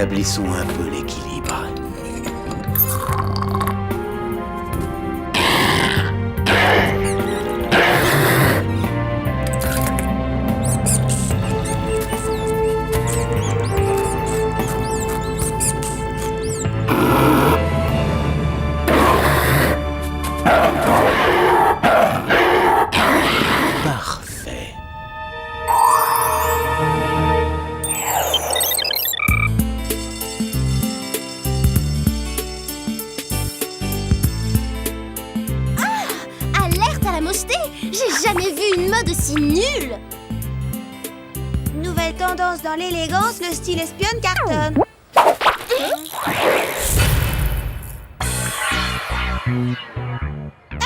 rétablissons un peu l'équilibre. Parfait. Alerte à la mocheté! J'ai jamais vu une mode aussi nulle! Nouvelle tendance dans l'élégance, le style espionne cartonne.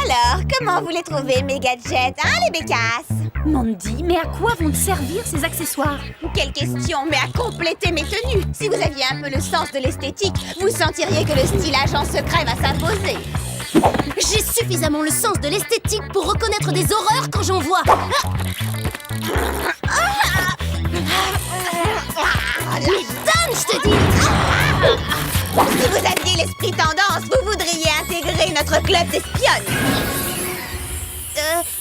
Alors, comment vous les trouvez, mes gadgets, hein, les bécasses? Mandy, mais à quoi vont te servir ces accessoires? Quelle question, mais à compléter mes tenues. Si vous aviez un peu le sens de l'esthétique, vous sentiriez que le style agent secret va s'imposer. J'ai suffisamment le sens de l'esthétique pour reconnaître des horreurs quand j'en vois! Mais donne, je te dis! Si vous aviez l'esprit tendance, vous voudriez intégrer notre club d'espionnes.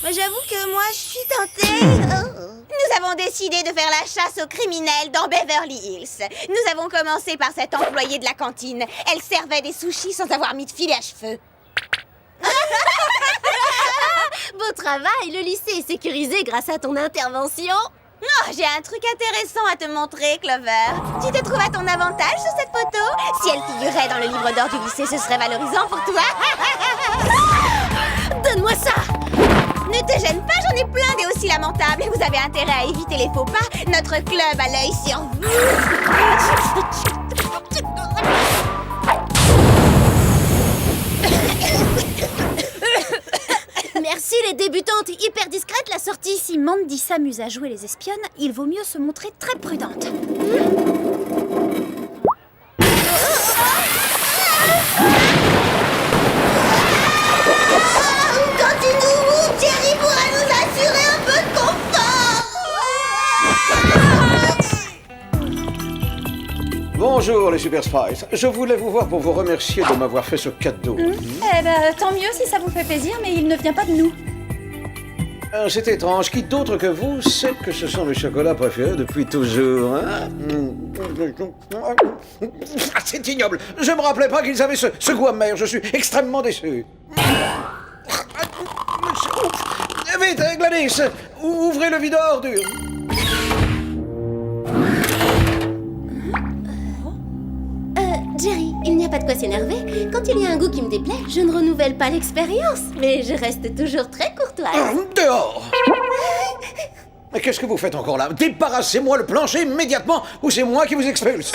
J'avoue que moi, je suis tentée. Nous avons décidé de faire la chasse aux criminels dans Beverly Hills. Nous avons commencé par cette employée de la cantine. Elle servait des sushis sans avoir mis de filet à cheveux. Beau travail, le lycée est sécurisé grâce à ton intervention. Oh, j'ai un truc intéressant à te montrer, Clover. Tu te trouves à ton avantage sur cette photo? Si elle figurait dans le livre d'or du lycée, ce serait valorisant pour toi. Donne-moi ça! Ne te gêne pas, j'en ai plein des aussi lamentables. Et vous avez intérêt à éviter les faux pas. Notre club a l'œil sur vous. Merci les débutantes hyper discrètes, la sortie. Si Mandy s'amuse à jouer les espionnes, il vaut mieux se montrer très prudente. Quand tu nous moves, Jerry pourra nous assurer un peu de confort. Bonjour les Super Spies. Je voulais vous voir pour vous remercier de m'avoir fait ce cadeau. Eh ben, tant mieux si ça vous fait plaisir, mais il ne vient pas de nous. C'est étrange. Qui d'autre que vous sait que ce sont mes chocolats préférés depuis toujours, hein? Ah, c'est ignoble. Je me rappelais pas qu'ils avaient ce goût amer. Je suis extrêmement déçu. Vite, Gladys, ouvrez le vide à ordures. Jerry, il n'y a pas de quoi s'énerver. Quand il y a un goût qui me déplaît, je ne renouvelle pas l'expérience. Mais je reste toujours très courtoise. Dehors! Mais qu'est-ce que vous faites encore là? Débarrassez-moi le plancher immédiatement ou c'est moi qui vous expulse.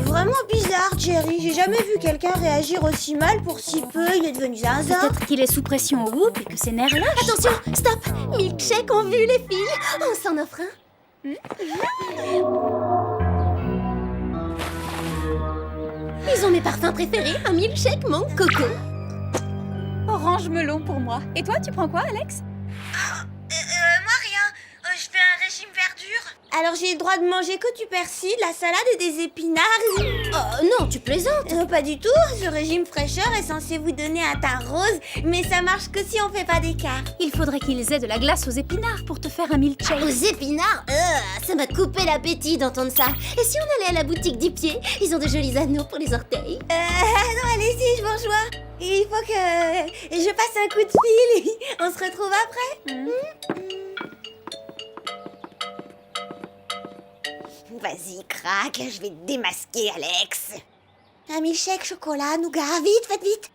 Vraiment bizarre, Jerry. J'ai jamais vu quelqu'un réagir aussi mal pour si peu. Il est devenu zinzin. Peut-être qu'il est sous pression au whoop et que ses nerfs lâchent. Attention, stop! Milkshake ont vu les filles. On s'en offre un. Ils ont mes parfums préférés, un milkshake mangue coco. Orange melon pour moi. Et toi, tu prends quoi, Alex? Moi rien. Je fais un régime verdure. Alors j'ai le droit de manger que du persil, de la salade et des épinards. Oh non, tu plaisantes. Pas du tout. Ce régime fraîcheur est censé vous donner un teint rose, mais ça marche que si on fait pas d'écart. Il faudrait qu'ils aient de la glace aux épinards pour te faire un milkshake. Aux épinards, ça m'a coupé l'appétit d'entendre ça. Et si on allait à la boutique d'Ipier? Ils ont de jolis anneaux pour les orteils. Non, allez-y, je vous rejoins. Il faut que je passe un coup de fil. On se retrouve après. Vas-y, craque, je vais te démasquer, Alex. Un milkshake chocolat, nougat, vite, faites vite.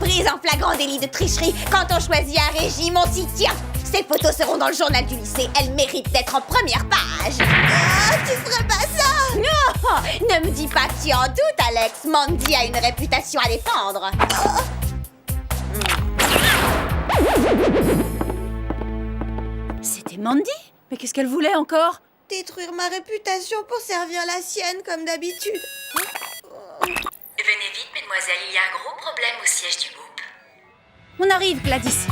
Prise en flagrant délit de tricherie. Quand on choisit un régime, on s'y tient. Ces photos seront dans le journal du lycée. Elles méritent d'être en première page. Tu ferais pas ça? Non, ne me dis pas que tu en doutes, Alex. Mandy a une réputation à défendre. C'était Mandy? Mais qu'est-ce qu'elle voulait encore? Détruire ma réputation pour servir la sienne comme d'habitude. Venez vite, mesdemoiselles, il y a un gros problème au siège du groupe. On arrive, Gladys.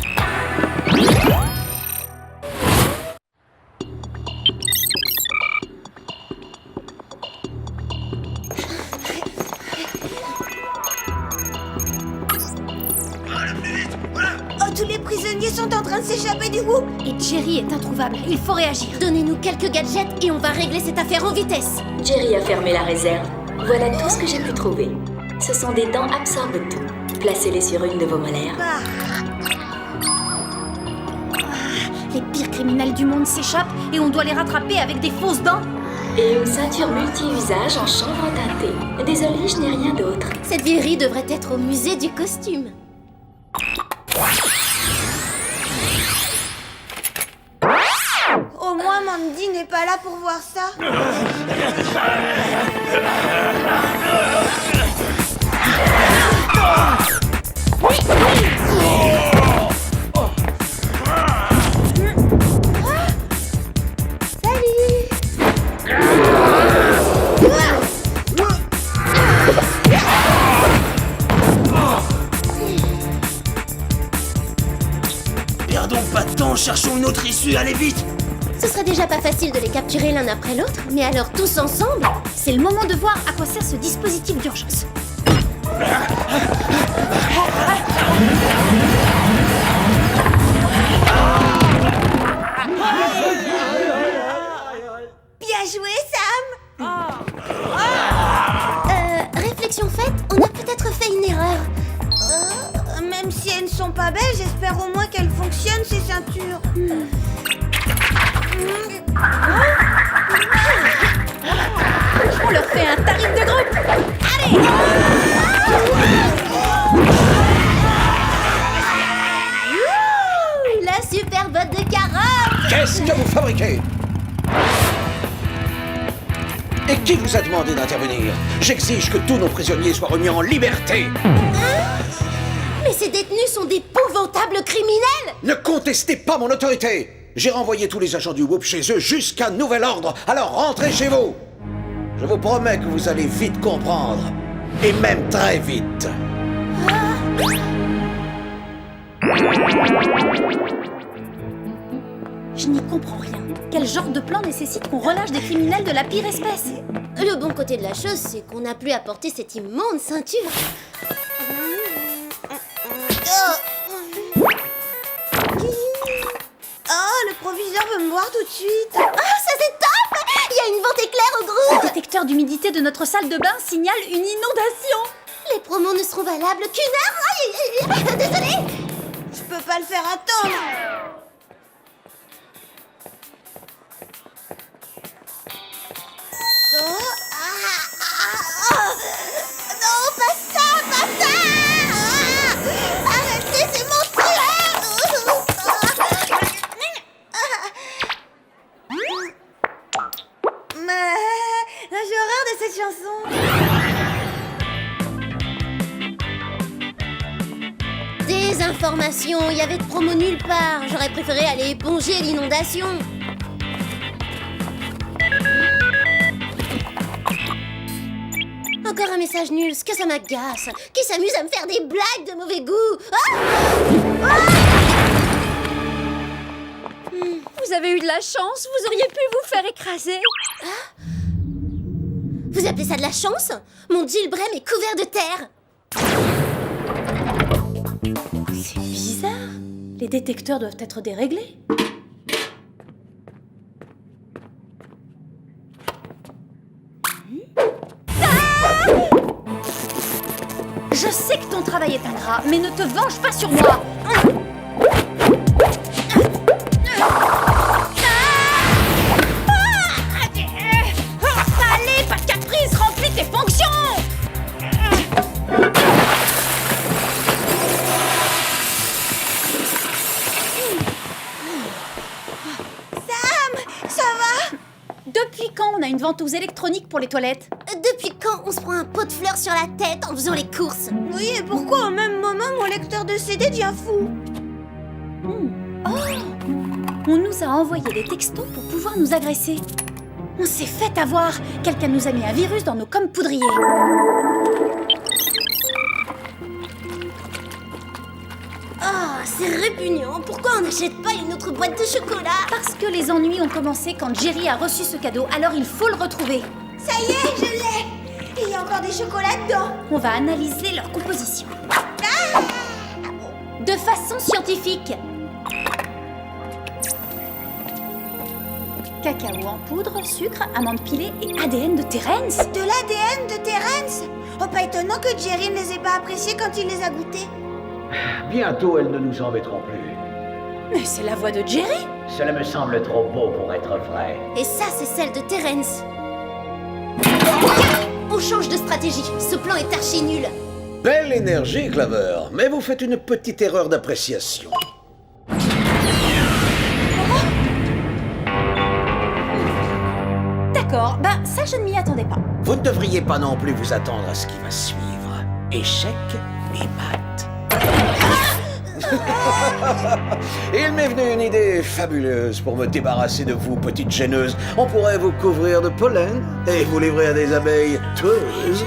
Oh, tous les prisonniers sont en train de s'échapper du groupe. Et Jerry est introuvable. Il faut réagir. Donnez-nous quelques gadgets et on va régler cette affaire en vitesse. Jerry a fermé la réserve. Voilà tout ce que j'ai pu trouver. Ce sont des dents absorbe-tout. Placez-les sur une de vos molaires. Les pires criminels du monde s'échappent et on doit les rattraper avec des fausses dents. Et une ceinture multi-usage en chanvre teinté. Désolée, je n'ai rien d'autre. Cette vieillerie devrait être au musée du costume. Au moins, Mandy n'est pas là pour voir ça. Perdons pas de temps, cherchons une autre issue, allez vite! Ce serait déjà pas facile de les capturer l'un après l'autre, mais alors tous ensemble? C'est le moment de voir à quoi sert ce dispositif d'urgence. Bien joué, Sam. Réflexion faite, on a peut-être fait une erreur. Même si elles ne sont pas belles, j'espère au moins qu'elles fonctionnent, ces ceintures. On leur fait un tarif de groupe. Allez! La super botte de carottes! Qu'est-ce que vous fabriquez? Et qui vous a demandé d'intervenir? J'exige que tous nos prisonniers soient remis en liberté. Mais ces détenus sont d'épouvantables criminels! Ne contestez pas mon autorité. J'ai renvoyé tous les agents du groupe chez eux jusqu'à nouvel ordre. Alors rentrez chez vous. Je vous promets que vous allez vite comprendre. Et même très vite. Je n'y comprends rien. Quel genre de plan nécessite qu'on relâche des criminels de la pire espèce? Le bon côté de la chose, c'est qu'on n'a plus à porter cette immonde ceinture. Oh, le proviseur veut me voir tout de suite. Ah, ça c'est top! Il y a une vente éclair au Le groupe! détecteur d'humidité de notre salle de bain signale une inondation. Les promos ne seront valables qu'une heure! Aïe, désolée! Je peux pas le faire attendre. Non, pas ça, pas ça! Arrêtez, c'est monstrueux! J'ai horreur de cette chanson. Désinformation, il y avait de promo nulle part. J'aurais préféré aller éponger l'inondation. Encore un message nul, ce que ça m'agace. Qui s'amuse à me faire des blagues de mauvais goût. Vous avez eu de la chance, vous auriez pu vous faire écraser. Vous appelez ça de la chance? Mon Jill Brem est couvert de terre. C'est bizarre. Les détecteurs doivent être déréglés. Je sais que ton travail est ingrat, mais ne te venge pas sur moi. Allez, pas de caprice, remplis tes fonctions. Ça va? Depuis quand on a une ventouse électronique pour les toilettes? Depuis quand on se prend un pot de fleurs sur la tête en faisant les courses? Oui, et pourquoi au même moment mon lecteur de CD devient fou? On nous a envoyé des textos pour pouvoir nous agresser. On s'est fait avoir. Quelqu'un nous a mis un virus dans nos commes poudriers. Oh, c'est répugnant. Pourquoi on n'achète pas une autre boîte de chocolat? Parce que les ennuis ont commencé quand Jerry a reçu ce cadeau, alors il faut le retrouver. Ça y est, je l'ai. Il y a encore des chocolats dedans. On va analyser leur composition. De façon scientifique. Cacao en poudre, sucre, amandes pilées et ADN de Terence. De l'ADN de Terence. Oh, pas étonnant que Jerry ne les ait pas appréciés quand il les a goûtés. Bientôt, elles ne nous embêteront plus. Mais c'est la voix de Jerry. Cela me semble trop beau pour être vrai. Et ça, c'est celle de Terence. On change de stratégie. Ce plan est archi nul. Belle énergie, Clover, mais vous faites une petite erreur d'appréciation. D'accord, bah ça je ne m'y attendais pas. Vous ne devriez pas non plus vous attendre à ce qui va suivre. Échec et mat. Il m'est venu une idée fabuleuse pour me débarrasser de vous, petite gêneuse. On pourrait vous couvrir de pollen et vous livrer à des abeilles tueuses.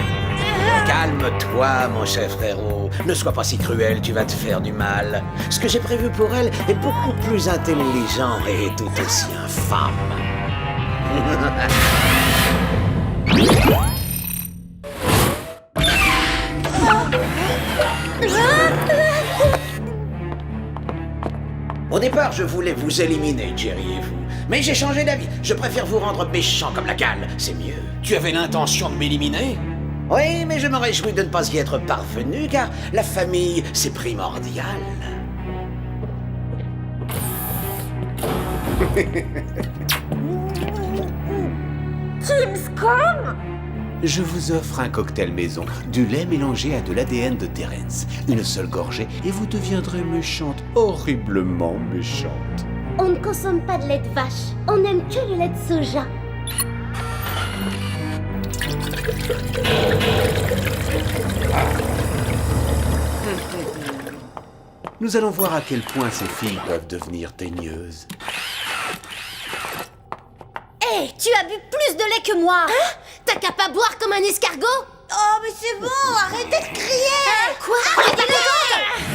Calme-toi, mon cher frérot. Ne sois pas si cruel, tu vas te faire du mal. Ce que j'ai prévu pour elle est beaucoup plus intelligent et tout aussi infâme. Au départ, je voulais vous éliminer, Jerry et vous. Mais j'ai changé d'avis. Je préfère vous rendre méchant comme la cale. C'est mieux. Tu avais l'intention de m'éliminer? Oui, mais je me réjouis de ne pas y être parvenu, car la famille, c'est primordial. Je vous offre un cocktail maison, du lait mélangé à de l'ADN de Terence. Une seule gorgée et vous deviendrez méchante, horriblement méchante. On ne consomme pas de lait de vache. On n'aime que le lait de soja. Nous allons voir à quel point ces filles peuvent devenir teigneuses. Hé, tu as bu plus de lait que moi. T'as qu'à pas boire comme un escargot? Oh, mais c'est bon, arrêtez de crier. Quoi? Arrêtez-le!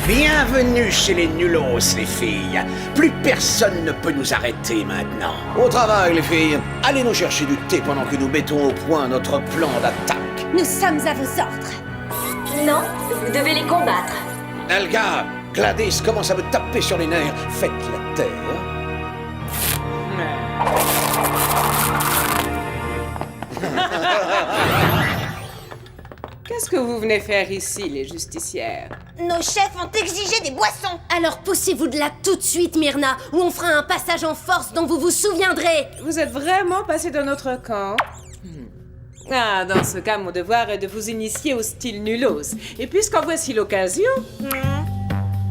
Bienvenue chez les nulos, les filles. Plus personne ne peut nous arrêter maintenant. Au travail, les filles. Allez nous chercher du thé pendant que nous mettons au point notre plan d'attaque. Nous sommes à vos ordres. Non, vous devez les combattre. Elga, Gladys commence à me taper sur les nerfs. Faites la terre. Qu'est-ce que vous venez faire ici, les justicières? Nos chefs ont exigé des boissons. Alors poussez-vous de là tout de suite, Myrna, ou on fera un passage en force dont vous vous souviendrez. Vous êtes vraiment passé dans notre camp? Ah, dans ce cas, mon devoir est de vous initier au style nulos. Et puisqu'en voici l'occasion,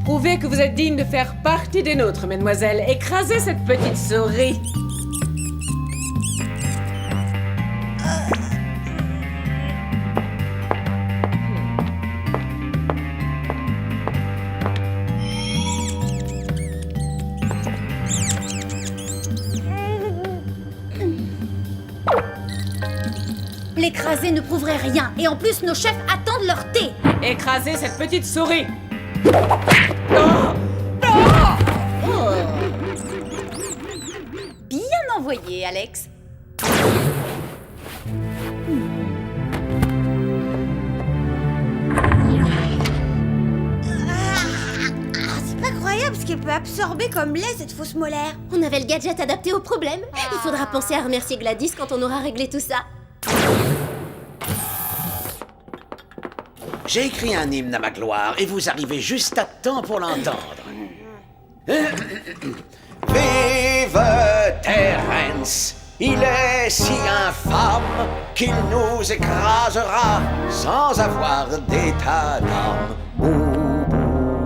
prouvez que vous êtes digne de faire partie des nôtres, mesdemoiselles. Écrasez cette petite souris. L'écraser ne prouverait rien, et en plus nos chefs attendent leur thé. Écrasez cette petite souris. Bien envoyé, Alex. C'est pas croyable ce qu'elle peut absorber comme lait, cette fausse molaire. On avait le gadget adapté au problème. Il faudra penser à remercier Gladys quand on aura réglé tout ça. J'ai écrit un hymne à ma gloire et vous arrivez juste à temps pour l'entendre. Vive Terence! Il est si infâme qu'il nous écrasera sans avoir d'état d'âme. Bouh, bouh.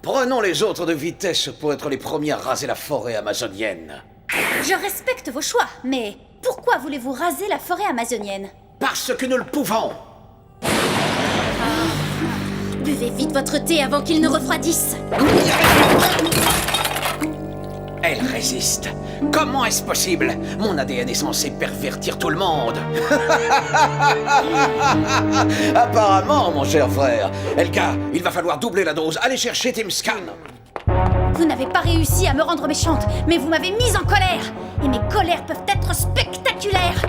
Prenons les autres de vitesse pour être les premiers à raser la forêt amazonienne. Je respecte vos choix, mais pourquoi voulez-vous raser la forêt amazonienne? Parce que nous le pouvons. Buvez vite votre thé avant qu'il ne refroidisse. Elle résiste. Comment est-ce possible? Mon ADN est censé pervertir tout le monde. Apparemment, mon cher frère. Elka, il va falloir doubler la dose. Allez chercher Tim Scan. Vous n'avez pas réussi à me rendre méchante, mais vous m'avez mise en colère. Et mes colères peuvent être spectaculaires.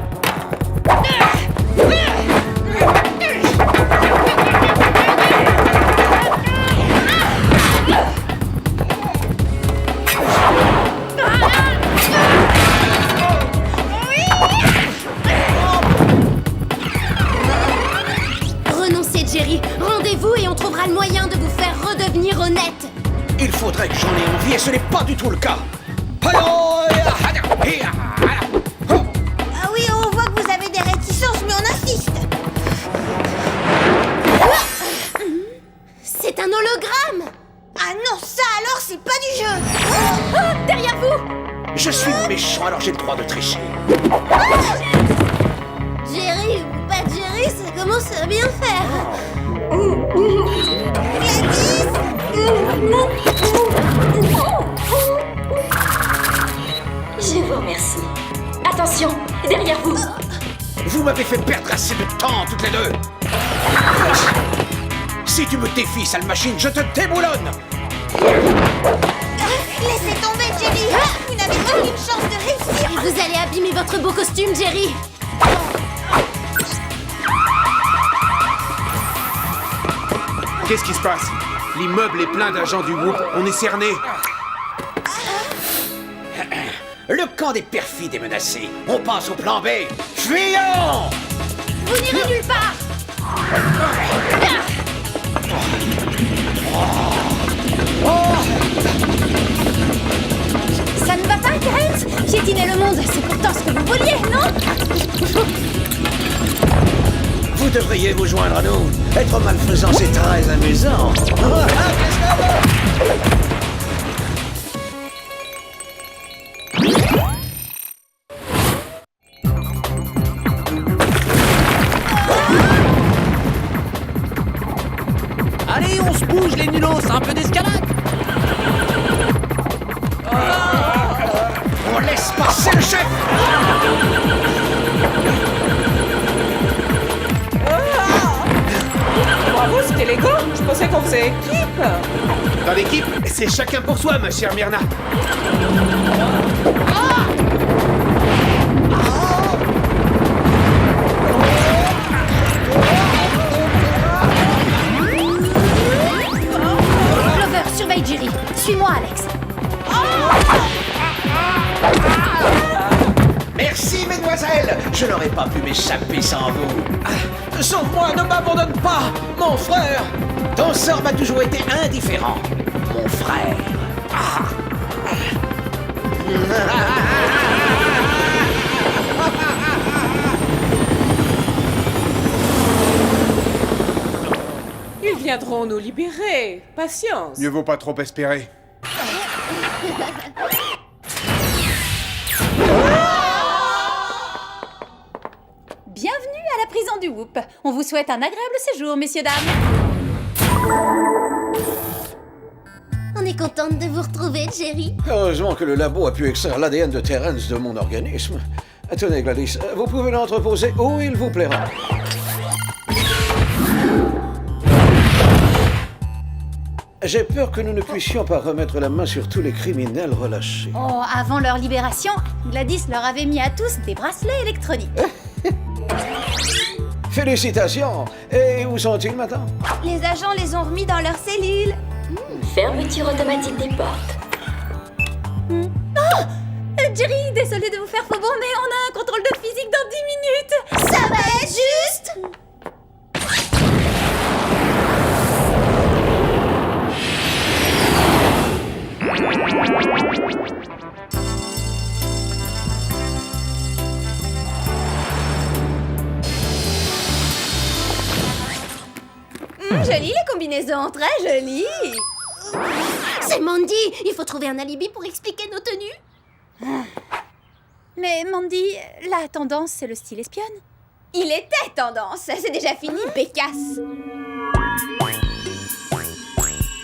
Renoncez, Jerry. Rendez-vous et on trouvera le moyen de vous faire redevenir honnête. Il faudrait que j'en ai envie et ce n'est pas du tout le cas. Ah oui, on voit que vous avez des réticences, mais on insiste. C'est un hologramme. Ah non, ça alors, c'est pas du jeu. Oh, derrière vous! Je suis méchant, alors j'ai le droit de tricher. Jerry ou pas Jerry, ça commence à bien faire. Je vous remercie. Attention, derrière vous. Vous m'avez fait perdre assez de temps, toutes les deux. Si tu me défies, sale machine, je te déboulonne. Laissez tomber, Jerry. Vous n'avez aucune chance de réussir. Vous allez abîmer votre beau costume, Jerry. Qu'est-ce qui se passe? L'immeuble est plein d'agents du Whoop. On est cernés. Le camp des perfides est menacé. On passe au plan B. Fuyons! Vous n'irez nulle part! Ça ne va pas, Terence? Piétiner le monde, c'est pourtant ce que vous vouliez, non? Vous devriez vous joindre à nous. Être malfaisant, c'est très amusant. Allez, on se bouge les nulos, un peu d'escalade. On laisse passer le chef. Bravo, c'était élégant. Je pensais qu'on faisait équipe. Dans l'équipe, c'est chacun pour soi, ma chère Myrna. Clover, surveille Jerry. Suis-moi, Alex. Merci, mesdemoiselles. Je n'aurais pas pu m'échapper sans vous. Sauve-moi, ne m'abandonne pas, mon frère. Ton sort m'a toujours été indifférent, mon frère. Ils viendront nous libérer. Patience. Mieux vaut pas trop espérer. Bienvenue à la prison du Whoop. On vous souhaite un agréable séjour, messieurs, dames. On est contente de vous retrouver, Jerry. Heureusement que le labo a pu extraire l'ADN de Terence de mon organisme. Tenez, Gladys, vous pouvez l'entreposer où il vous plaira. J'ai peur que nous ne puissions pas remettre la main sur tous les criminels relâchés. Oh, avant leur libération, Gladys leur avait mis à tous des bracelets électroniques. Félicitations! Et où sont-ils maintenant? Les agents les ont remis dans leur cellule. Fermeture automatique des portes. Jerry, désolé de vous faire faux bon, mais on a un contrôle de physique dans 10 minutes. Ça va être juste. Jolie les combinaisons, très jolies. C'est Mandy. Il faut trouver un alibi pour expliquer nos tenues. Mais Mandy, la tendance, c'est le style espionne. Il était tendance, c'est déjà fini, Bécasse.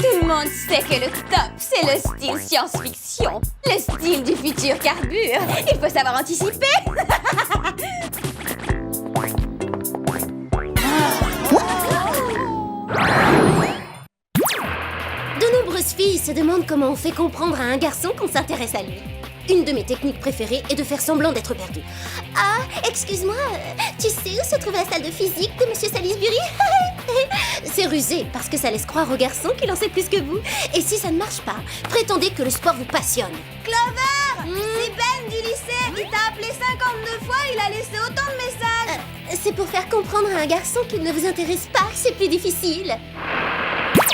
Tout le monde sait que le top, c'est le style science-fiction. Le style du futur carbure. Il faut savoir anticiper. De nombreuses filles se demandent comment on fait comprendre à un garçon qu'on s'intéresse à lui. Une de mes techniques préférées est de faire semblant d'être perdue. Ah, excuse-moi, tu sais où se trouve la salle de physique de Monsieur Salisbury? C'est rusé, parce que ça laisse croire au garçon qu'il en sait plus que vous. Et si ça ne marche pas, prétendez que le sport vous passionne. Clover, c'est Ben du lycée. Il t'a appelé 52 fois, il a laissé autant de messages. C'est pour faire comprendre à un garçon qu'il ne vous intéresse pas, c'est plus difficile.